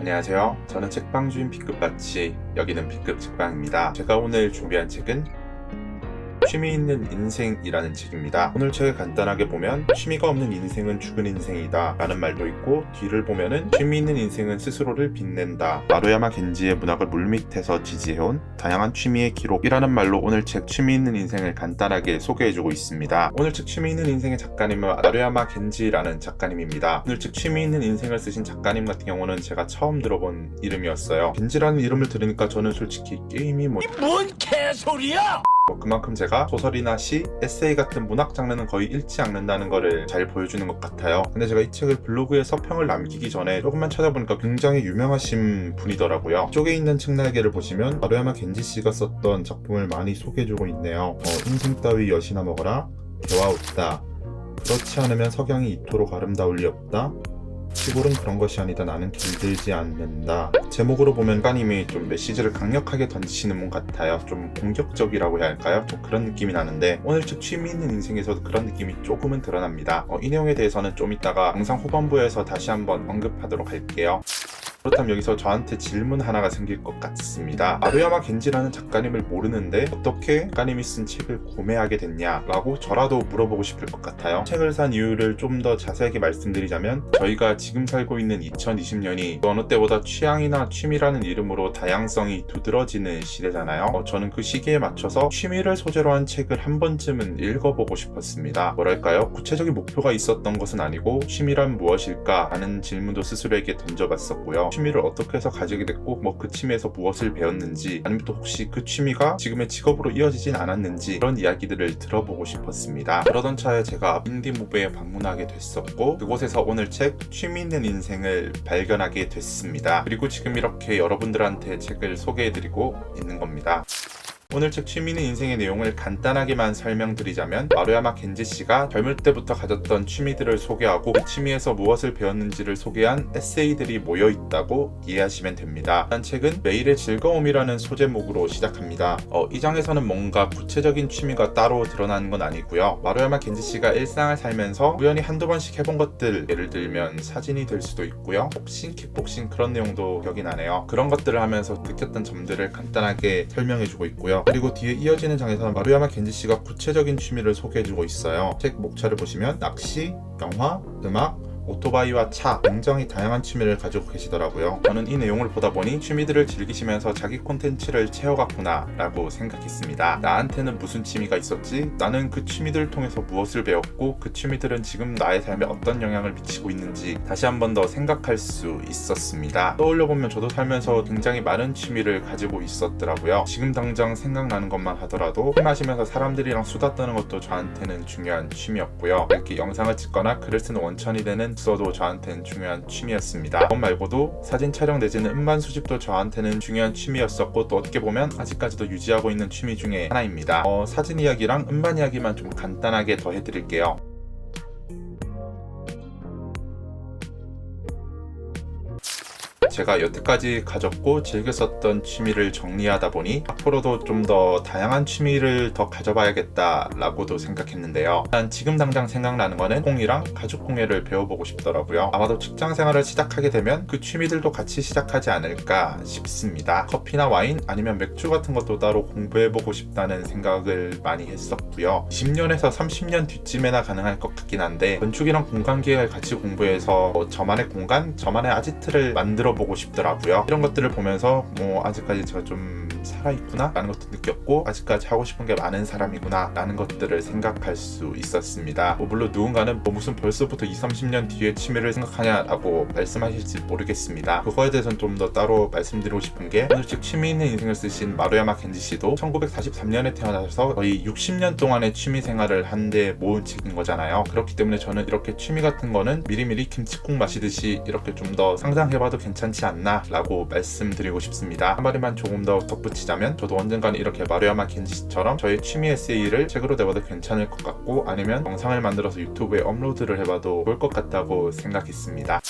안녕하세요. 저는 책방주인 B급같이, 여기는 B급 책방입니다. 제가 오늘 준비한 책은 취미 있는 인생이라는 책입니다. 오늘 책을 간단하게 보면 취미가 없는 인생은 죽은 인생이다 라는 말도 있고, 뒤를 보면은 취미 있는 인생은 스스로를 빛낸다, 마루야마 겐지의 문학을 물밑에서 지지해온 다양한 취미의 기록이라는 말로 오늘 책 취미 있는 인생을 간단하게 소개해주고 있습니다. 오늘 책 취미 있는 인생의 작가님은 마루야마 겐지라는 작가님입니다. 오늘 책 취미 있는 인생을 쓰신 작가님 같은 경우는 제가 처음 들어본 이름이었어요. 겐지라는 이름을 들으니까 저는 솔직히 게임이 뭔 개소리야! 그만큼 제가 소설이나 시, 에세이 같은 문학 장르는 거의 읽지 않는다는 거를 잘 보여주는 것 같아요. 근데 제가 이 책을 블로그에 서평을 남기기 전에 조금만 찾아보니까 굉장히 유명하신 분이더라고요. 이쪽에 있는 책 날개를 보시면 마루야마 겐지 씨가 썼던 작품을 많이 소개해주고 있네요. 인생 따위 여시나 먹어라, 개와 웃다, 그렇지 않으면 석양이 이토록 아름다울 리 없다, 시골은 그런 것이 아니다, 나는 길들지 않는다. 제목으로 보면 작가님이 좀 메시지를 강력하게 던지시는 분 같아요. 좀 공격적이라고 해야 할까요? 좀 그런 느낌이 나는데, 오늘 책 취미 있는 인생에서도 그런 느낌이 조금은 드러납니다. 이 내용에 대해서는 좀 이따가 영상 후반부에서 다시 한번 언급하도록 할게요. 그렇다면 여기서 저한테 질문 하나가 생길 것 같습니다. 마루야마 겐지라는 작가님을 모르는데 어떻게 작가님이 쓴 책을 구매하게 됐냐라고 저라도 물어보고 싶을 것 같아요. 책을 산 이유를 좀 더 자세하게 말씀드리자면, 저희가 지금 살고 있는 2020년이 어느 때보다 취향이나 취미라는 이름으로 다양성이 두드러지는 시대잖아요. 저는 그 시기에 맞춰서 취미를 소재로 한 책을 한 번쯤은 읽어보고 싶었습니다. 뭐랄까요? 구체적인 목표가 있었던 것은 아니고 취미란 무엇일까 하는 질문도 스스로에게 던져봤었고요. 취미를 어떻게 해서 가지게 됐고, 그 취미에서 무엇을 배웠는지, 아니면 또 혹시 그 취미가 지금의 직업으로 이어지진 않았는지, 그런 이야기들을 들어보고 싶었습니다. 그러던 차에 제가 인디무브에 방문하게 됐었고, 그곳에서 오늘 책 취미 있는 인생을 발견하게 됐습니다. 그리고 지금 이렇게 여러분들한테 책을 소개해드리고 있는 겁니다. 오늘 책 취미 있는 인생의 내용을 간단하게만 설명드리자면, 마루야마 겐지 씨가 젊을 때부터 가졌던 취미들을 소개하고 그 취미에서 무엇을 배웠는지를 소개한 에세이들이 모여 있다고 이해하시면 됩니다. 이 책은 매일의 즐거움이라는 소제목으로 시작합니다. 이 장에서는 뭔가 구체적인 취미가 따로 드러나는 건 아니고요. 마루야마 겐지 씨가 일상을 살면서 우연히 한두 번씩 해본 것들, 예를 들면 사진이 될 수도 있고요, 복싱, 킥복싱, 그런 내용도 기억이 나네요. 그런 것들을 하면서 느꼈던 점들을 간단하게 설명해주고 있고요. 그리고 뒤에 이어지는 장에서는 마루야마 겐지 씨가 구체적인 취미를 소개해주고 있어요. 책 목차를 보시면 낚시, 영화, 음악, 오토바이와 차, 굉장히 다양한 취미를 가지고 계시더라고요. 저는 이 내용을 보다 보니 취미들을 즐기시면서 자기 콘텐츠를 채워갔구나 라고 생각했습니다. 나한테는 무슨 취미가 있었지? 나는 그 취미들을 통해서 무엇을 배웠고, 그 취미들은 지금 나의 삶에 어떤 영향을 미치고 있는지 다시 한 번 더 생각할 수 있었습니다. 떠올려보면 저도 살면서 굉장히 많은 취미를 가지고 있었더라고요. 지금 당장 생각나는 것만 하더라도 술 마시면서 사람들이랑 수다 떠는 것도 저한테는 중요한 취미였고요. 이렇게 영상을 찍거나 글을 쓰는 원천이 되는 써도 저한테는 중요한 취미였습니다. 그것 말고도 사진 촬영 내지는 음반 수집도 저한테는 중요한 취미였었고, 또 어떻게 보면 아직까지도 유지하고 있는 취미 중에 하나입니다. 사진 이야기랑 음반 이야기만 좀 간단하게 더 해드릴게요. 제가 여태까지 가졌고 즐겼었던 취미를 정리하다 보니 앞으로도 좀 더 다양한 취미를 더 가져봐야겠다 라고도 생각했는데요. 일단 지금 당장 생각나는 거는 공이랑 가죽 공예를 배워보고 싶더라고요. 아마도 직장 생활을 시작하게 되면 그 취미들도 같이 시작하지 않을까 싶습니다. 커피나 와인, 아니면 맥주 같은 것도 따로 공부해보고 싶다는 생각을 많이 했었고요. 10년에서 30년 뒤쯤에나 가능할 것 같긴 한데, 건축이랑 공간기획을 같이 공부해서 저만의 공간, 저만의 아지트를 만들어보고 싶더라고요. 이런 것들을 보면서 아직까지 제가 좀 살아있구나 라는 것도 느꼈고, 아직까지 하고 싶은 게 많은 사람이구나 라는 것들을 생각할 수 있었습니다. 물론 누군가는 무슨 벌써부터 20-30년 뒤에 취미를 생각하냐 라고 말씀하실지 모르겠습니다. 그거에 대해서는 좀 더 따로 말씀드리고 싶은 게, 오늘 책 취미 있는 인생을 쓰신 마루야마 겐지 씨도 1943년에 태어나서 거의 60년 동안의 취미 생활을 한데 모은 책인 거잖아요. 그렇기 때문에 저는 이렇게 취미 같은 거는 미리미리 김치국 마시듯이 이렇게 좀 더 상상해봐도 괜찮지 않나 라고 말씀드리고 싶습니다. 한 마디만 조금 더 덧붙이자면, 저도 언젠가는 이렇게 마루야마 겐지 씨처럼 저의 취미 에세이를 책으로 내봐도 괜찮을 것 같고, 아니면 영상을 만들어서 유튜브에 업로드를 해봐도 좋을 것 같다고 생각했습니다.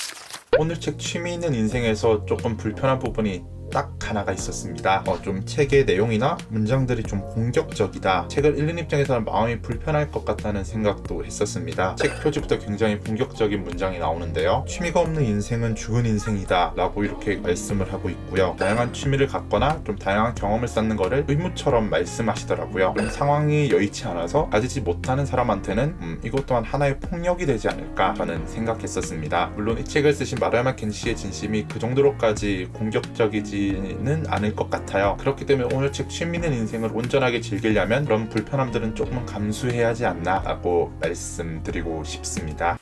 오늘 책 취미 있는 인생에서 조금 불편한 부분이 딱 하나가 있었습니다. 좀 책의 내용이나 문장들이 좀 공격적이다. 책을 읽는 입장에서는 마음이 불편할 것 같다는 생각도 했었습니다. 책 표지부터 굉장히 공격적인 문장이 나오는데요. 취미가 없는 인생은 죽은 인생이다 라고 이렇게 말씀을 하고 있고요. 다양한 취미를 갖거나 좀 다양한 경험을 쌓는 거를 의무처럼 말씀하시더라고요. 좀 상황이 여의치 않아서 가지지 못하는 사람한테는 이것 또한 하나의 폭력이 되지 않을까 저는 생각했었습니다. 물론 이 책을 쓰신 마루야마 겐시의 진심이 그 정도로까지 공격적이지는 않을 것 같아요. 그렇기 때문에 오늘 책 취미 있는 인생을 온전하게 즐기려면 그런 불편함들은 조금은 감수해야 하지 않나 라고 말씀드리고 싶습니다.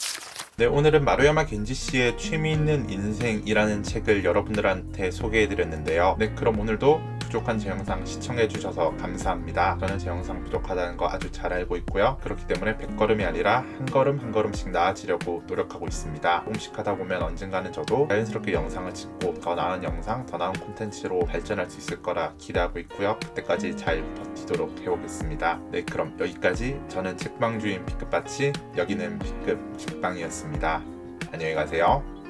네, 오늘은 마루야마 겐지 씨의 취미 있는 인생이라는 책을 여러분들한테 소개해드렸는데요. 네, 그럼 오늘도 부족한 제 영상 시청해주셔서 감사합니다. 저는 제 영상 부족하다는 거 아주 잘 알고 있고요. 그렇기 때문에 100걸음이 아니라 한 걸음 한 걸음씩 나아지려고 노력하고 있습니다. 조금씩 하다 보면 언젠가는 저도 자연스럽게 영상을 찍고 더 나은 영상, 더 나은 콘텐츠로 발전할 수 있을 거라 기대하고 있고요. 그때까지 잘 버티도록 해보겠습니다. 네, 그럼 여기까지 저는 책방주인 B급 바치, 여기는 B급 책방이었습니다. 안녕히 가세요.